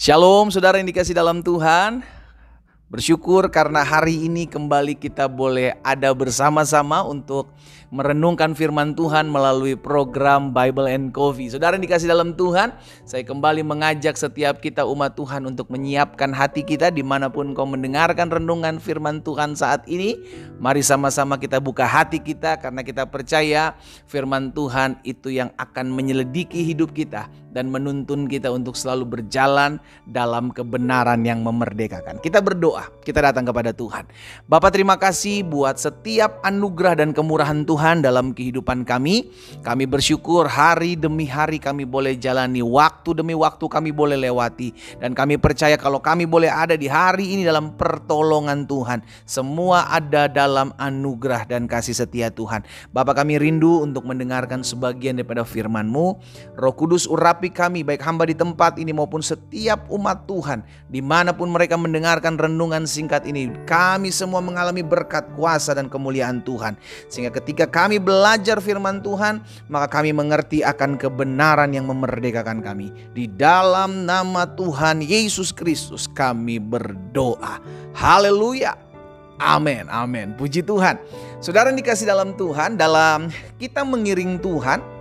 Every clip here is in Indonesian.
Shalom saudara yang dikasih dalam Tuhan. Bersyukur karena hari ini kembali kita boleh ada bersama-sama untuk merenungkan firman Tuhan melalui program Bible and Coffee. Saudara yang dikasih dalam Tuhan, saya kembali mengajak setiap kita umat Tuhan untuk menyiapkan hati kita dimanapun kau mendengarkan renungan firman Tuhan saat ini. Mari sama-sama kita buka hati kita karena kita percaya firman Tuhan itu yang akan menyelidiki hidup kita dan menuntun kita untuk selalu berjalan dalam kebenaran yang memerdekakan. Kita berdoa, kita datang kepada Tuhan. Bapa, terima kasih buat setiap anugerah dan kemurahan Tuhan dalam kehidupan kami. Kami bersyukur hari demi hari kami boleh jalani, waktu demi waktu kami boleh lewati. Dan kami percaya kalau kami boleh ada di hari ini dalam pertolongan Tuhan, semua ada dalam anugerah dan kasih setia Tuhan. Bapa, kami rindu untuk mendengarkan sebagian daripada firman-Mu. Roh Kudus urapi kami, baik hamba di tempat ini maupun setiap umat Tuhan, dimanapun mereka mendengarkan renungan singkat ini. Kami semua mengalami berkat, kuasa dan kemuliaan Tuhan, sehingga ketika kami belajar firman Tuhan, maka kami mengerti akan kebenaran yang memerdekakan kami. Di dalam nama Tuhan Yesus Kristus kami berdoa. Haleluya. Amin, amin. Puji Tuhan. Saudara yang dikasih dalam Tuhan, dalam kita mengiring Tuhan,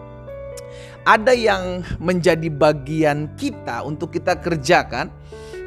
ada yang menjadi bagian kita untuk kita kerjakan,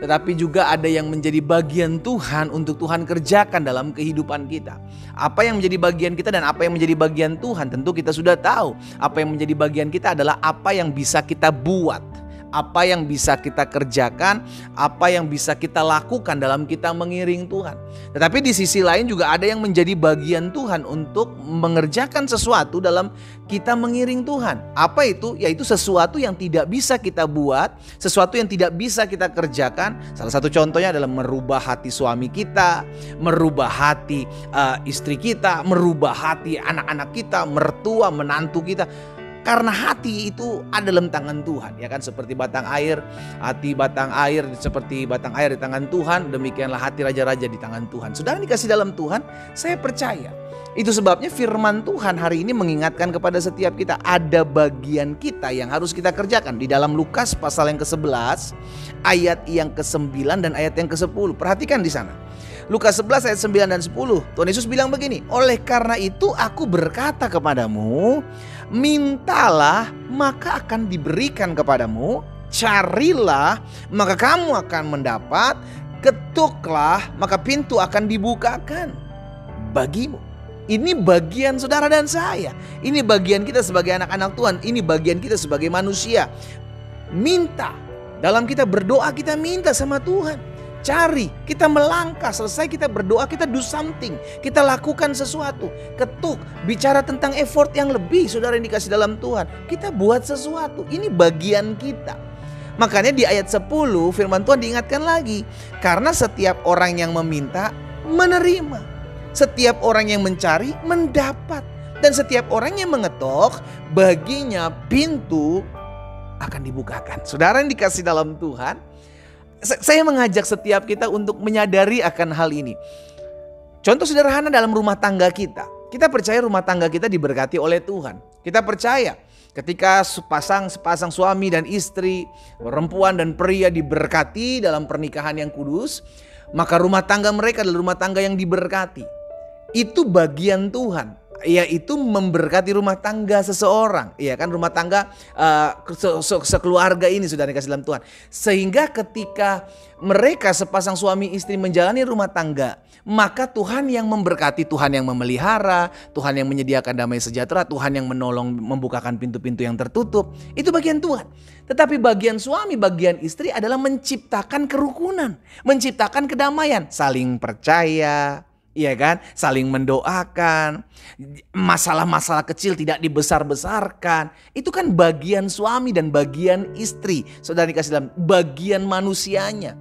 tetapi juga ada yang menjadi bagian Tuhan untuk Tuhan kerjakan dalam kehidupan kita. Apa yang menjadi bagian kita dan apa yang menjadi bagian Tuhan, tentu kita sudah tahu. Apa yang menjadi bagian kita adalah apa yang bisa kita buat, apa yang bisa kita kerjakan, apa yang bisa kita lakukan dalam kita mengiring Tuhan. Tetapi di sisi lain juga ada yang menjadi bagian Tuhan untuk mengerjakan sesuatu dalam kita mengiring Tuhan. Apa itu? Yaitu sesuatu yang tidak bisa kita buat, sesuatu yang tidak bisa kita kerjakan. Salah satu contohnya adalah merubah hati suami kita, merubah hati istri kita, merubah hati anak-anak kita, mertua, menantu kita. Karena hati itu ada dalam tangan Tuhan, ya kan, seperti batang air, hati batang air seperti batang air di tangan Tuhan, demikianlah hati raja-raja di tangan Tuhan. Saudara dikasih dalam Tuhan, saya percaya itu sebabnya firman Tuhan hari ini mengingatkan kepada setiap kita ada bagian kita yang harus kita kerjakan. Di dalam Lukas pasal yang ke-11, ayat yang ke-9 dan ayat yang ke-10. Perhatikan di sana. Lukas 11 ayat 9 dan 10. Tuhan Yesus bilang begini, "Oleh karena itu aku berkata kepadamu, mintalah maka akan diberikan kepadamu, carilah maka kamu akan mendapat, ketuklah maka pintu akan dibukakan bagimu." Ini bagian saudara dan saya. Ini bagian kita sebagai anak-anak Tuhan. Ini bagian kita sebagai manusia. Minta. Dalam kita berdoa kita minta sama Tuhan. Cari, kita melangkah, selesai kita berdoa, kita do something, kita lakukan sesuatu. Ketuk, bicara tentang effort yang lebih, saudara yang dikasih dalam Tuhan. Kita buat sesuatu, ini bagian kita. Makanya di ayat 10 firman Tuhan diingatkan lagi. Karena setiap orang yang meminta, menerima. Setiap orang yang mencari, mendapat. Dan setiap orang yang mengetok, baginya pintu akan dibukakan. Saudara yang dikasih dalam Tuhan, saya mengajak setiap kita untuk menyadari akan hal ini. Contoh sederhana dalam rumah tangga kita. Kita percaya rumah tangga kita diberkati oleh Tuhan. Kita percaya ketika sepasang suami dan istri, perempuan dan pria diberkati dalam pernikahan yang kudus, maka rumah tangga mereka adalah rumah tangga yang diberkati. Itu bagian Tuhan, yaitu memberkati rumah tangga seseorang, ya kan, rumah tangga sekeluarga ini sudah dikasih dalam Tuhan. Sehingga ketika mereka sepasang suami istri menjalani rumah tangga, maka Tuhan yang memberkati, Tuhan yang memelihara, Tuhan yang menyediakan damai sejahtera, Tuhan yang menolong membukakan pintu-pintu yang tertutup. Itu bagian Tuhan. Tetapi bagian suami, bagian istri adalah menciptakan kerukunan, menciptakan kedamaian, saling percaya, iya kan, saling mendoakan, masalah-masalah kecil tidak dibesar-besarkan. Itu kan bagian suami dan bagian istri. Saudara dikasih dalam bagian manusianya.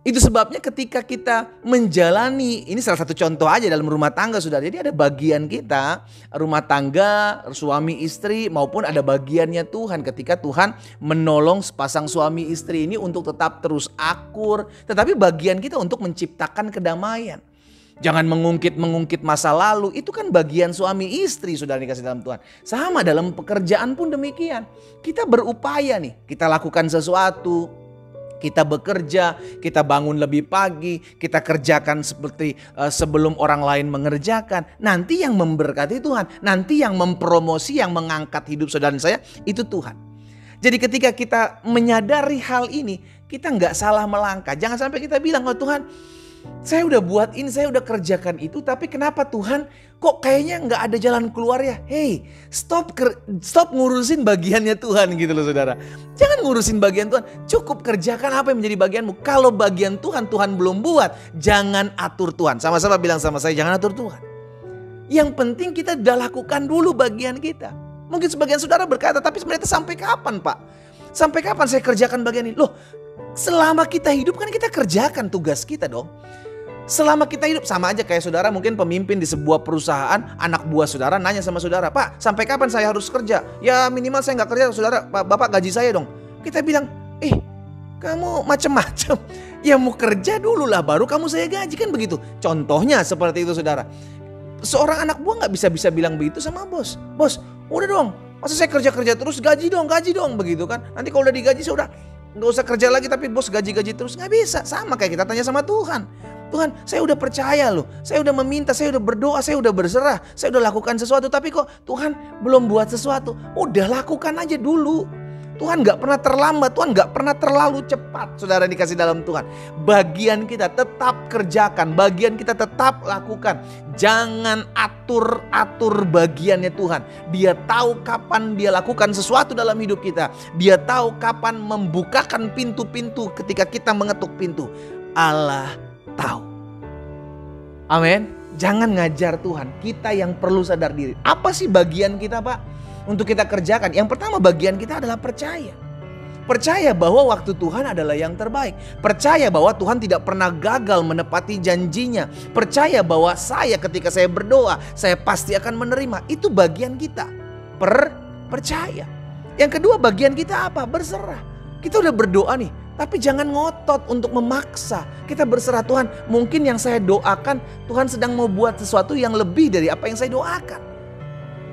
Itu sebabnya ketika kita menjalani, ini salah satu contoh aja dalam rumah tangga, saudara. Jadi ada bagian kita, rumah tangga, suami istri, maupun ada bagiannya Tuhan ketika Tuhan menolong sepasang suami istri ini untuk tetap terus akur. Tetapi bagian kita untuk menciptakan kedamaian. Jangan mengungkit masa lalu, itu kan bagian suami istri, saudara dikasih dalam Tuhan. Sama dalam pekerjaan pun demikian. Kita berupaya nih, kita lakukan sesuatu. Kita bekerja, kita bangun lebih pagi, kita kerjakan seperti sebelum orang lain mengerjakan. Nanti yang memberkati Tuhan, nanti yang mempromosi, yang mengangkat hidup saudara dan saya, itu Tuhan. Jadi ketika kita menyadari hal ini, kita nggak salah melangkah. Jangan sampai kita bilang, oh Tuhan, saya udah buat ini, saya udah kerjakan itu, tapi kenapa Tuhan kok kayaknya nggak ada jalan keluar ya? Hey, stop ngurusin bagiannya Tuhan gitu loh saudara. Jangan ngurusin bagian Tuhan, cukup kerjakan apa yang menjadi bagianmu. Kalau bagian Tuhan belum buat, jangan atur Tuhan. Sama-sama bilang sama saya, jangan atur Tuhan. Yang penting kita udah lakukan dulu bagian kita. Mungkin sebagian saudara berkata, tapi sebenarnya sampai kapan Pak? Sampai kapan saya kerjakan bagian ini? Loh, selama kita hidup kan kita kerjakan tugas kita dong. Selama kita hidup sama aja kayak saudara mungkin pemimpin di sebuah perusahaan, anak buah saudara nanya sama saudara, Pak sampai kapan saya harus kerja? Ya minimal saya nggak kerja saudara, Bapak gaji saya dong. Kita bilang, kamu macam-macam. Ya mau kerja dulu lah baru kamu saya gaji kan begitu. Contohnya seperti itu saudara. Seorang anak buah nggak bisa bilang begitu sama bos. Bos udah dong, masa saya kerja terus gaji dong begitu kan. Nanti kalau udah digaji saya udah nggak usah kerja lagi tapi bos gaji terus, nggak bisa. Sama kayak kita tanya sama Tuhan. Tuhan saya udah percaya loh, saya udah meminta, saya udah berdoa, saya udah berserah, saya udah lakukan sesuatu. Tapi kok Tuhan belum buat sesuatu. Udah lakukan aja dulu. Tuhan gak pernah terlambat, Tuhan gak pernah terlalu cepat. Saudara dikasih dalam Tuhan. Bagian kita tetap kerjakan, bagian kita tetap lakukan. Jangan atur bagiannya Tuhan. Dia tahu kapan dia lakukan sesuatu dalam hidup kita. Dia tahu kapan membukakan pintu-pintu ketika kita mengetuk pintu. Allah tahu. Amin. Jangan ngajar Tuhan. Kita yang perlu sadar diri. Apa sih bagian kita Pak? Untuk kita kerjakan. Yang pertama bagian kita adalah percaya. Percaya bahwa waktu Tuhan adalah yang terbaik. Percaya bahwa Tuhan tidak pernah gagal menepati janjinya. Percaya bahwa ketika saya berdoa, saya pasti akan menerima. Itu bagian kita. Percaya. Yang kedua bagian kita apa? Berserah. Kita udah berdoa nih. Tapi jangan ngotot untuk memaksa. Kita berserah Tuhan. Mungkin yang saya doakan Tuhan sedang mau buat sesuatu yang lebih dari apa yang saya doakan.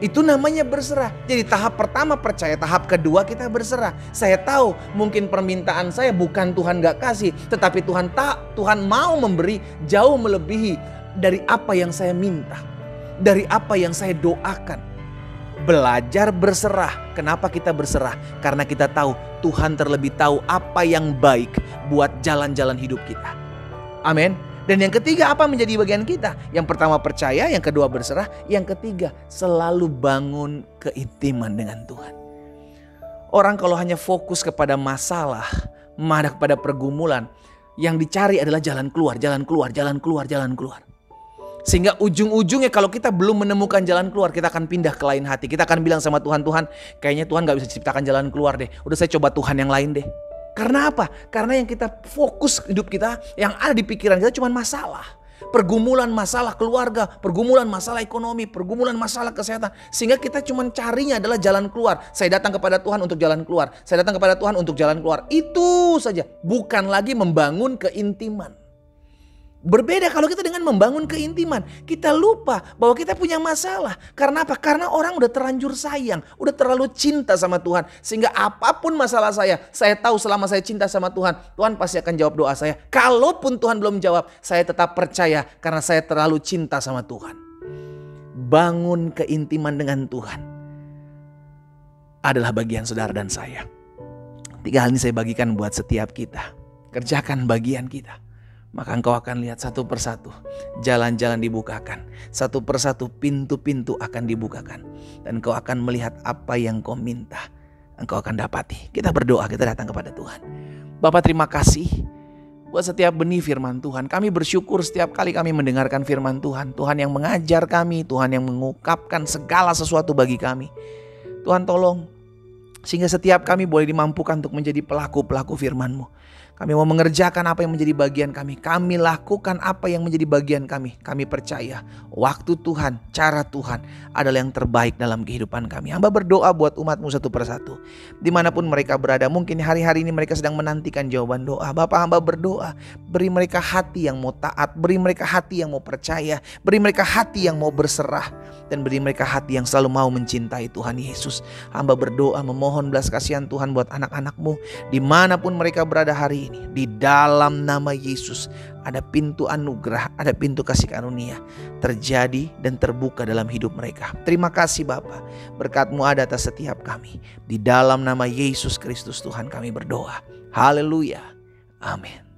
Itu namanya berserah. Jadi tahap pertama percaya, tahap kedua kita berserah. Saya tahu mungkin permintaan saya bukan Tuhan gak kasih. Tetapi Tuhan mau memberi jauh melebihi dari apa yang saya minta. Dari apa yang saya doakan. Belajar berserah. Kenapa kita berserah? Karena kita tahu Tuhan terlebih tahu apa yang baik buat jalan-jalan hidup kita. Amin. Dan yang ketiga apa menjadi bagian kita? Yang pertama percaya, yang kedua berserah, yang ketiga selalu bangun keintiman dengan Tuhan. Orang kalau hanya fokus kepada masalah, kepada pergumulan, yang dicari adalah jalan keluar. Sehingga ujung-ujungnya kalau kita belum menemukan jalan keluar, kita akan pindah ke lain hati. Kita akan bilang sama Tuhan, kayaknya Tuhan gak bisa ciptakan jalan keluar deh. Udah saya coba Tuhan yang lain deh. Karena apa? Karena yang kita fokus hidup kita, yang ada di pikiran kita cuma masalah. Pergumulan masalah keluarga, pergumulan masalah ekonomi, pergumulan masalah kesehatan. Sehingga kita cuma carinya adalah jalan keluar. Saya datang kepada Tuhan untuk jalan keluar. Saya datang kepada Tuhan untuk jalan keluar. Itu saja. Bukan lagi membangun keintiman. Berbeda kalau kita dengan membangun keintiman. Kita lupa bahwa kita punya masalah. Karena apa? Karena orang udah terlanjur sayang. Udah terlalu cinta sama Tuhan. Sehingga apapun masalah saya tahu selama saya cinta sama Tuhan, Tuhan pasti akan jawab doa saya. Kalaupun Tuhan belum jawab, saya tetap percaya karena saya terlalu cinta sama Tuhan. Bangun keintiman dengan Tuhan adalah bagian saudara dan saya. 3 hal ini saya bagikan buat setiap kita. Kerjakan bagian kita. Maka engkau akan lihat satu persatu jalan-jalan dibukakan. Satu persatu pintu-pintu akan dibukakan. Dan engkau akan melihat apa yang kau minta. Engkau akan dapati. Kita berdoa, kita datang kepada Tuhan. Bapa terima kasih buat setiap benih firman Tuhan. Kami bersyukur setiap kali kami mendengarkan firman Tuhan. Tuhan yang mengajar kami, Tuhan yang mengungkapkan segala sesuatu bagi kami. Tuhan tolong sehingga setiap kami boleh dimampukan untuk menjadi pelaku-pelaku firman-Mu. Kami mau mengerjakan apa yang menjadi bagian kami. Kami lakukan apa yang menjadi bagian kami. Kami percaya waktu Tuhan, cara Tuhan adalah yang terbaik dalam kehidupan kami. Hamba berdoa buat umat-Mu satu persatu. Dimanapun mereka berada, mungkin hari-hari ini mereka sedang menantikan jawaban doa. Bapa, hamba berdoa, beri mereka hati yang mau taat, beri mereka hati yang mau percaya, beri mereka hati yang mau berserah. dan beri mereka hati yang selalu mau mencintai Tuhan Yesus. Hamba berdoa memohon belas kasihan Tuhan buat anak-anak-Mu dimanapun mereka berada hari ini. Di dalam nama Yesus ada pintu anugerah, ada pintu kasih karunia terjadi dan terbuka dalam hidup mereka. Terima kasih Bapa, berkat-Mu ada atas setiap kami. Di dalam nama Yesus Kristus Tuhan kami berdoa. Haleluya. Amin.